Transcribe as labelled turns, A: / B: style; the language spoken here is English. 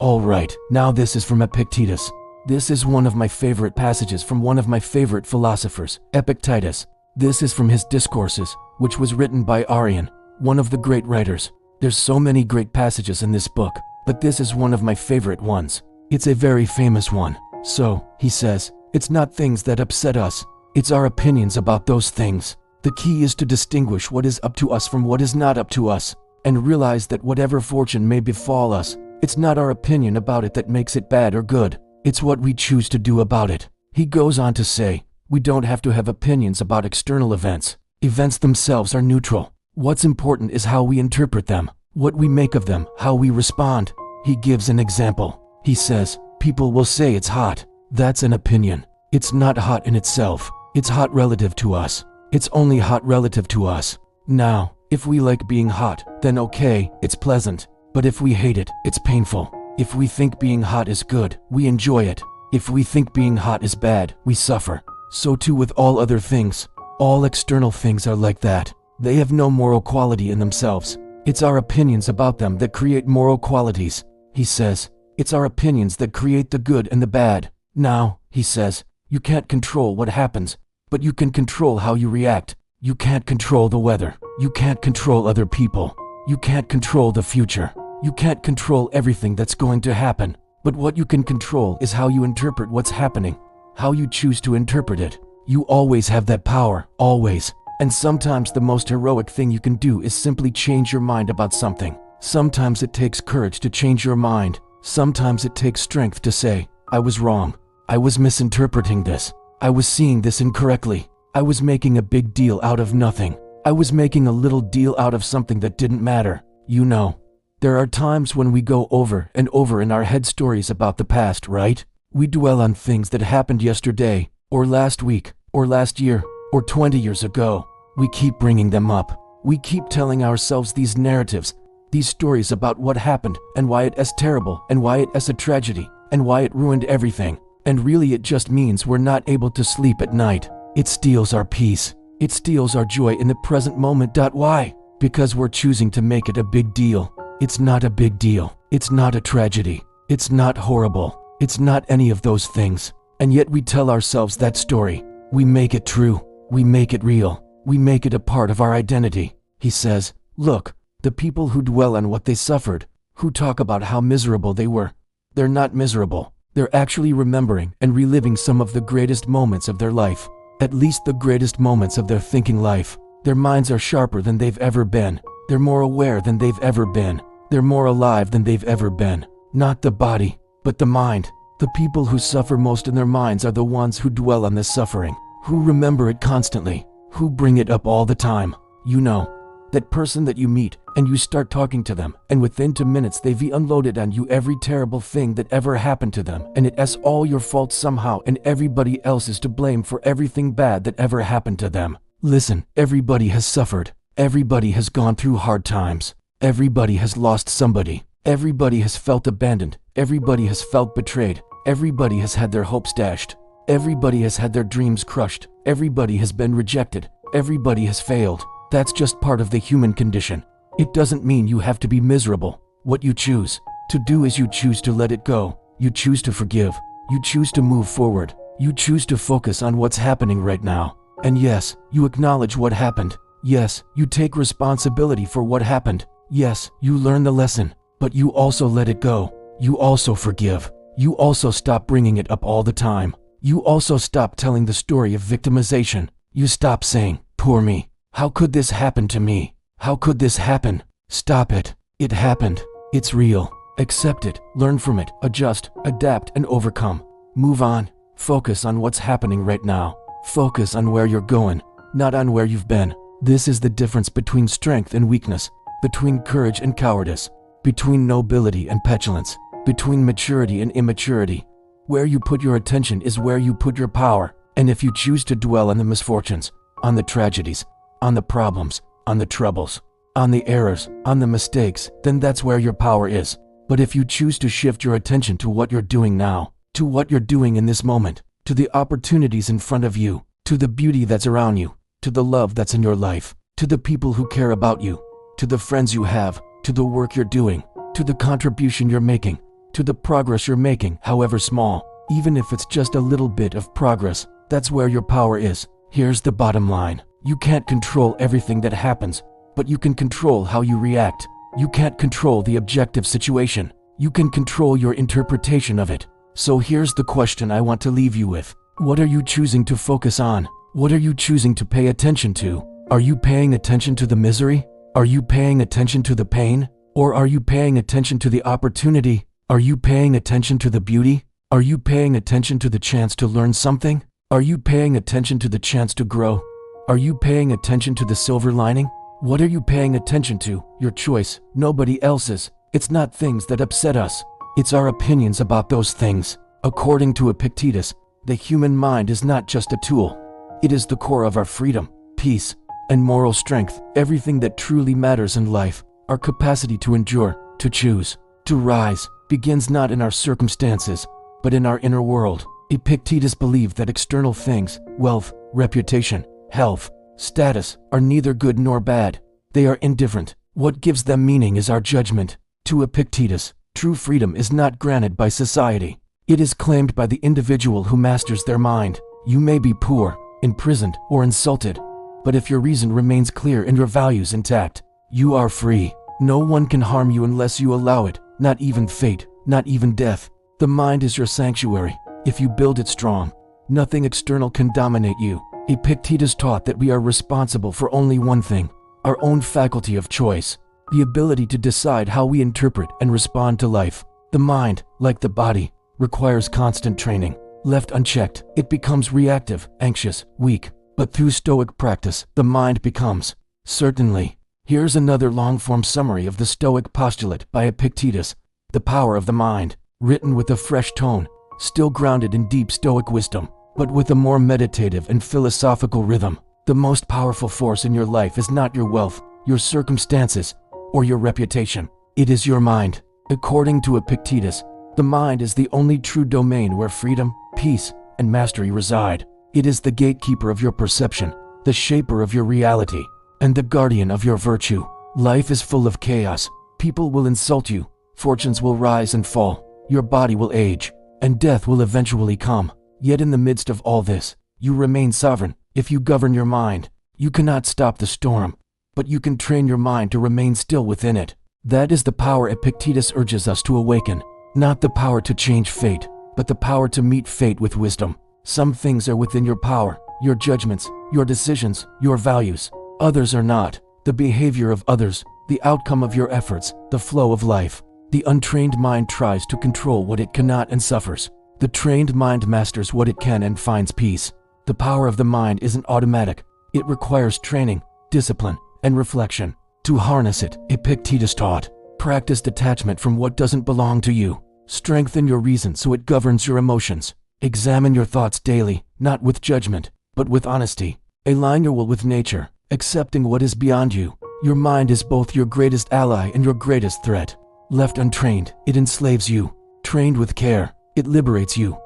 A: Alright, now this is from Epictetus. This is one of my favorite passages from one of my favorite philosophers, Epictetus. This is from his Discourses, which was written by Arian, one of the great writers. There's so many great passages in this book, but this is one of my favorite ones. It's a very famous one. So, he says, it's not things that upset us, it's our opinions about those things. The key is to distinguish what is up to us from what is not up to us, and realize that whatever fortune may befall us, it's not our opinion about it that makes it bad or good. It's what we choose to do about it. He goes on to say, we don't have to have opinions about external events. Events themselves are neutral. What's important is how we interpret them, what we make of them, how we respond. He gives an example. He says, people will say it's hot. That's an opinion. It's not hot in itself. It's hot relative to us. It's only hot relative to us. Now, if we like being hot, then okay, it's pleasant. But if we hate it, it's painful. If we think being hot is good, we enjoy it. If we think being hot is bad, we suffer. So too with all other things. All external things are like that. They have no moral quality in themselves. It's our opinions about them that create moral qualities. He says, it's our opinions that create the good and the bad. Now, he says, you can't control what happens, but you can control how you react. You can't control the weather. You can't control other people. You can't control the future. You can't control everything that's going to happen, but what you can control is how you interpret what's happening, how you choose to interpret it. You always have that power, always. And sometimes the most heroic thing you can do is simply change your mind about something. Sometimes it takes courage to change your mind. Sometimes it takes strength to say, I was wrong. I was misinterpreting this. I was seeing this incorrectly. I was making a big deal out of nothing. I was making a little deal out of something that didn't matter. You know. There are times when we go over and over in our head stories about the past, right? We dwell on things that happened yesterday, or last week, or last year, or 20 years ago. We keep bringing them up. We keep telling ourselves these narratives, these stories about what happened and why it is terrible and why it is a tragedy and why it ruined everything. And really it just means we're not able to sleep at night. It steals our peace. It steals our joy in the present moment. Why? Because we're choosing to make it a big deal. It's not a big deal. It's not a tragedy. It's not horrible. It's not any of those things. And yet we tell ourselves that story. We make it true. We make it real. We make it a part of our identity. He says, look, the people who dwell on what they suffered, who talk about how miserable they were, they're not miserable. They're actually remembering and reliving some of the greatest moments of their life. At least the greatest moments of their thinking life. Their minds are sharper than they've ever been. They're more aware than they've ever been. They're more alive than they've ever been. Not the body, but the mind. The people who suffer most in their minds are the ones who dwell on this suffering, who remember it constantly, who bring it up all the time. You know, that person that you meet and you start talking to them, and within 2 minutes they've unloaded on you every terrible thing that ever happened to them, and it's all your fault somehow, and everybody else is to blame for everything bad that ever happened to them. Listen, everybody has suffered. Everybody has gone through hard times. Everybody has lost somebody. Everybody has felt abandoned. Everybody has felt betrayed. Everybody has had their hopes dashed. Everybody has had their dreams crushed. Everybody has been rejected. Everybody has failed. That's just part of the human condition. It doesn't mean you have to be miserable. What you choose to do is you choose to let it go. You choose to forgive. You choose to move forward. You choose to focus on what's happening right now. And yes, you acknowledge what happened. Yes, you take responsibility for what happened. Yes, you learn the lesson, but you also let it go. You also forgive. You also stop bringing it up all the time. You also stop telling the story of victimization. You stop saying, poor me. How could this happen to me? How could this happen? Stop it. It happened. It's real. Accept it. Learn from it. Adjust, adapt, and overcome. Move on. Focus on what's happening right now. Focus on where you're going, not on where you've been. This is the difference between strength and weakness, between courage and cowardice, between nobility and petulance, between maturity and immaturity. Where you put your attention is where you put your power. And if you choose to dwell on the misfortunes, on the tragedies, on the problems, on the troubles, on the errors, on the mistakes, then that's where your power is. But if you choose to shift your attention to what you're doing now, to what you're doing in this moment, to the opportunities in front of you, to the beauty that's around you, to the love that's in your life, to the people who care about you, to the friends you have, to the work you're doing, to the contribution you're making, to the progress you're making, however small. Even if it's just a little bit of progress, that's where your power is. Here's the bottom line. You can't control everything that happens, but you can control how you react. You can't control the objective situation. You can control your interpretation of it. So here's the question I want to leave you with. What are you choosing to focus on? What are you choosing to pay attention to? Are you paying attention to the misery? Are you paying attention to the pain? Or are you paying attention to the opportunity? Are you paying attention to the beauty? Are you paying attention to the chance to learn something? Are you paying attention to the chance to grow? Are you paying attention to the silver lining? What are you paying attention to? Your choice, nobody else's. It's not things that upset us. It's our opinions about those things. According to Epictetus, the human mind is not just a tool. It is the core of our freedom, peace, and moral strength. Everything that truly matters in life, our capacity to endure, to choose, to rise, begins not in our circumstances, but in our inner world. Epictetus believed that external things, wealth, reputation, health, status, are neither good nor bad. They are indifferent. What gives them meaning is our judgment. To Epictetus, true freedom is not granted by society. It is claimed by the individual who masters their mind. You may be poor, imprisoned, or insulted, but if your reason remains clear and your values intact, you are free. No one can harm you unless you allow it, not even fate, not even death. The mind is your sanctuary. If you build it strong, nothing external can dominate you. Epictetus taught that we are responsible for only one thing, our own faculty of choice, the ability to decide how we interpret and respond to life. The mind, like the body, requires constant training. Left unchecked, it becomes reactive, anxious, weak. But through Stoic practice, the mind becomes. Certainly. Here's another long-form summary of the Stoic postulate by Epictetus, The Power of the Mind, written with a fresh tone, still grounded in deep Stoic wisdom, but with a more meditative and philosophical rhythm. The most powerful force in your life is not your wealth, your circumstances, or your reputation. It is your mind. According to Epictetus, the mind is the only true domain where freedom, peace, and mastery reside. It is the gatekeeper of your perception, the shaper of your reality, and the guardian of your virtue. Life is full of chaos. People will insult you, fortunes will rise and fall, your body will age, and death will eventually come. Yet in the midst of all this, you remain sovereign. If you govern your mind, you cannot stop the storm, but you can train your mind to remain still within it. That is the power Epictetus urges us to awaken. Not the power to change fate, but the power to meet fate with wisdom. Some things are within your power, your judgments, your decisions, your values. Others are not. The behavior of others, the outcome of your efforts, the flow of life. The untrained mind tries to control what it cannot and suffers. The trained mind masters what it can and finds peace. The power of the mind isn't automatic. It requires training, discipline, and reflection. To harness it, Epictetus taught, practice detachment from what doesn't belong to you. Strengthen your reason so it governs your emotions. Examine your thoughts daily, not with judgment, but with honesty. Align your will with nature, accepting what is beyond you. Your mind is both your greatest ally and your greatest threat. Left untrained, it enslaves you. Trained with care, it liberates you.